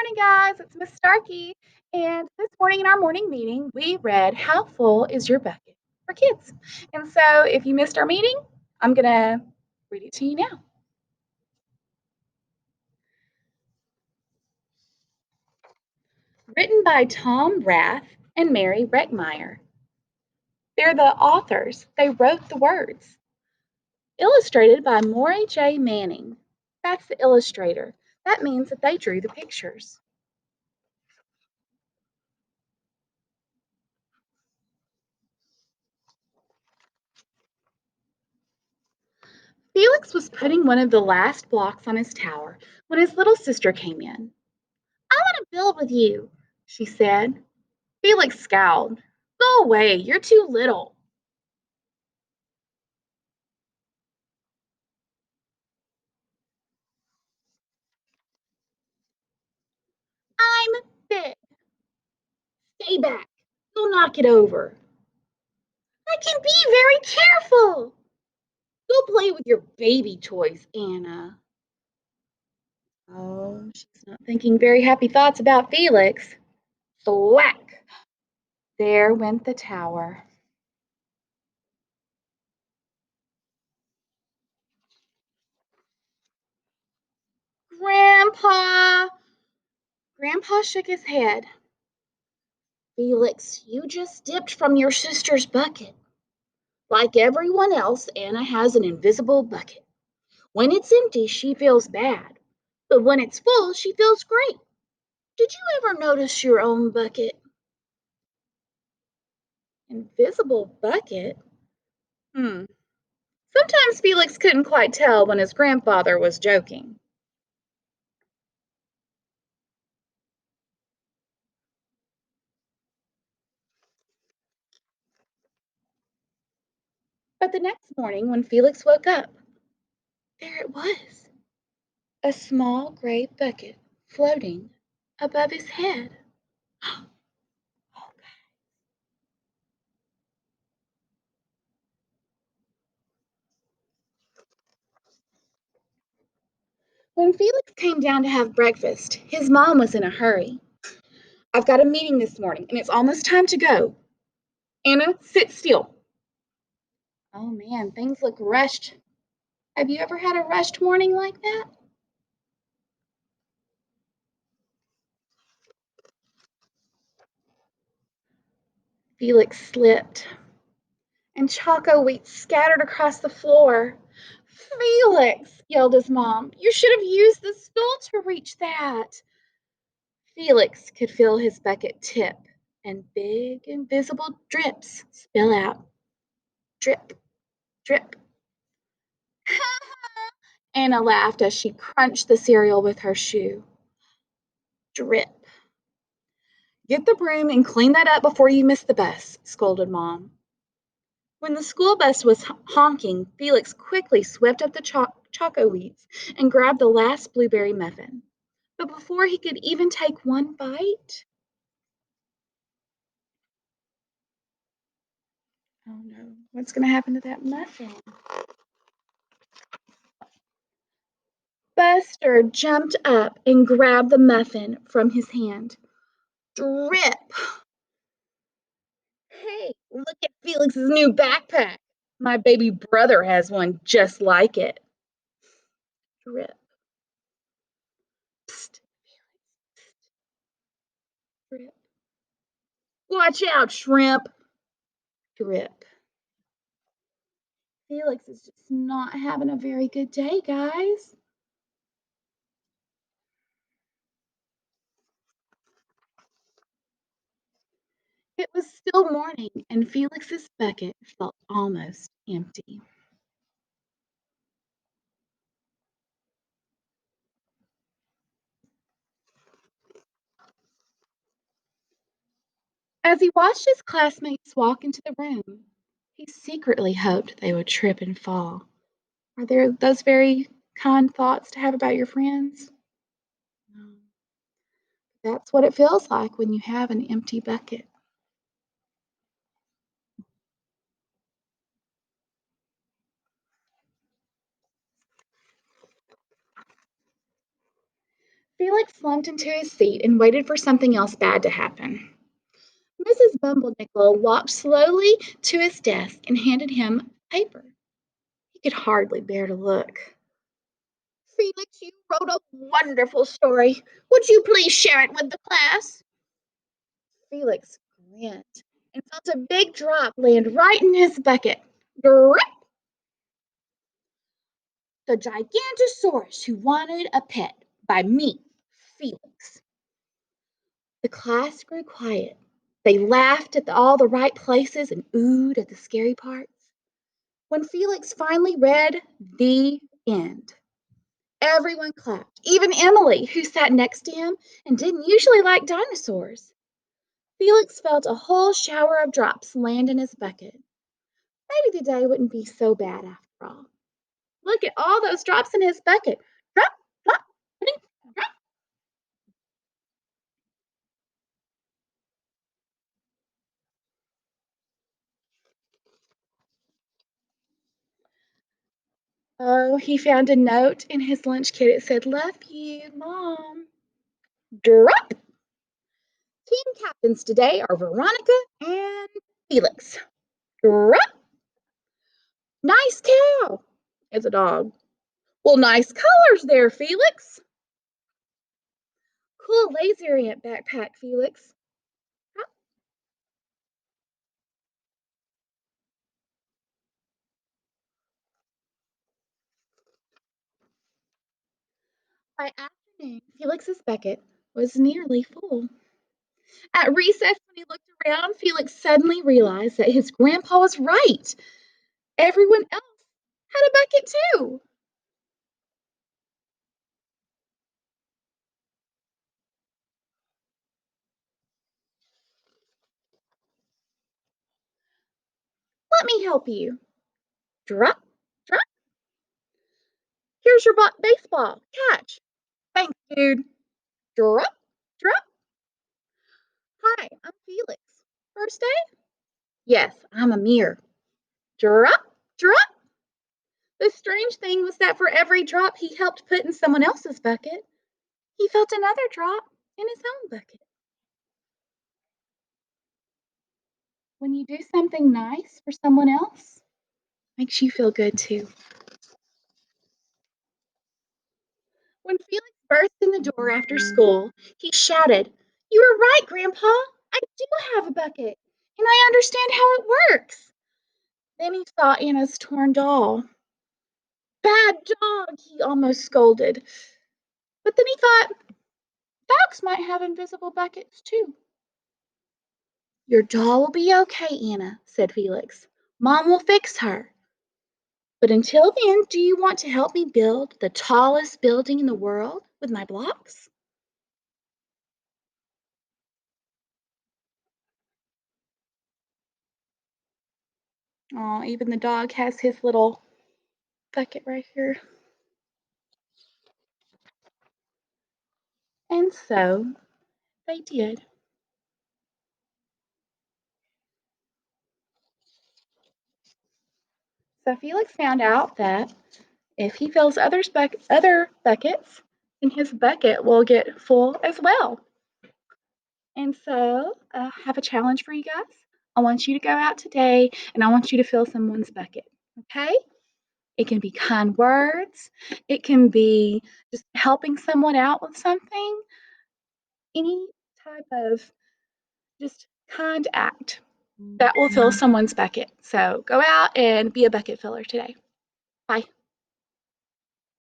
morning, guys. It's Miss Starkey. And this morning in our morning meeting, we read How Full is Your Bucket for Kids. And so if you missed our meeting, I'm going to read it to you now. Written by Tom Rath and Mary Reckmeyer. They're the authors. They wrote the words. Illustrated by Maury J. Manning. That's the illustrator. That means that they drew the pictures. Felix was putting one of the last blocks on his tower when his little sister came in. I want to build with you, she said. Felix scowled. Go away, you're too little. I'm big. Stay back. You'll knock it over. I can be very careful. Go play with your baby toys, Anna. Oh, she's not thinking very happy thoughts about Felix. Thwack! There went the tower. Grandpa! Grandpa shook his head. Felix, you just dipped from your sister's bucket. Like everyone else, Anna has an invisible bucket. When it's empty, she feels bad. But when it's full, she feels great. Did you ever notice your own bucket? Invisible bucket? Hmm. Sometimes Felix couldn't quite tell when his grandfather was joking. But the next morning, when Felix woke up, there it was, a small gray bucket floating above his head. When Felix came down to have breakfast, his mom was in a hurry. I've got a meeting this morning and it's almost time to go. Anna, sit still. Oh man, things look rushed. Have you ever had a rushed morning like that? Felix slipped, and Choco wheat scattered across the floor. Felix, yelled his mom, you should have used the stool to reach that. Felix could feel his bucket tip, and big, invisible drips spill out. Drip, drip. Anna laughed as she crunched the cereal with her shoe. Drip. Get the broom and clean that up before you miss the bus, scolded Mom. When the school bus was honking, Felix quickly swept up the choco wheats and grabbed the last blueberry muffin. But before he could even take one bite, oh no, what's going to happen to that muffin? Buster jumped up and grabbed the muffin from his hand. Drip! Hey, look at Felix's new backpack. My baby brother has one just like it. Drip. Psst, drip. Watch out, shrimp. Drip. Felix is just not having a very good day, guys. It was still morning, and Felix's bucket felt almost empty. As he watched his classmates walk into the room, he secretly hoped they would trip and fall. Are there those very kind thoughts to have about your friends? No. That's what it feels like when you have an empty bucket. Felix slumped into his seat and waited for something else bad to happen. Mrs. Bumblenickel walked slowly to his desk and handed him a paper. He could hardly bear to look. Felix, you wrote a wonderful story. Would you please share it with the class? Felix grinned and felt a big drop land right in his bucket. Drip! The Gigantosaurus Who Wanted a Pet by me, Felix. The class grew quiet. They laughed at all the right places and oohed at the scary parts. When Felix finally read the end, everyone clapped, even Emily, who sat next to him and didn't usually like dinosaurs. Felix felt a whole shower of drops land in his bucket. Maybe the day wouldn't be so bad after all. Look at all those drops in his bucket. Drop, drop, drop. Oh, he found a note in his lunch kit. It said, "Love you, Mom." Drop. Team captains today are Veronica and Felix. Drop. Nice cow. It's a dog. Well, nice colors there, Felix. Cool lazy ant backpack, Felix. By afternoon, Felix's bucket was nearly full. At recess, when he looked around, Felix suddenly realized that his grandpa was right. Everyone else had a bucket too. Let me help you. Drop, drop. Here's your baseball. Catch. Thanks, dude. Drop, drop. Hi, I'm Felix. First day? Yes, I'm Amir. Drop, drop. The strange thing was that for every drop he helped put in someone else's bucket, he felt another drop in his own bucket. When you do something nice for someone else, makes you feel good too. When Felix burst in the door after school, he shouted, "You were right, Grandpa. I do have a bucket, and I understand how it works." Then he saw Anna's torn doll. "Bad dog," he almost scolded. But then he thought, dogs might have invisible buckets too. "Your doll will be okay, Anna," said Felix. "Mom will fix her. But until then, do you want to help me build the tallest building in the world with my blocks?" Oh, even the dog has his little bucket right here. And so they did. So Felix found out that if he fills other buckets, then his bucket will get full as well. And so I have a challenge for you guys. I want you to go out today and I want you to fill someone's bucket. Okay? It can be kind words, it can be just helping someone out with something, any type of just kind act that will fill someone's bucket. So go out and be a bucket filler today. Bye.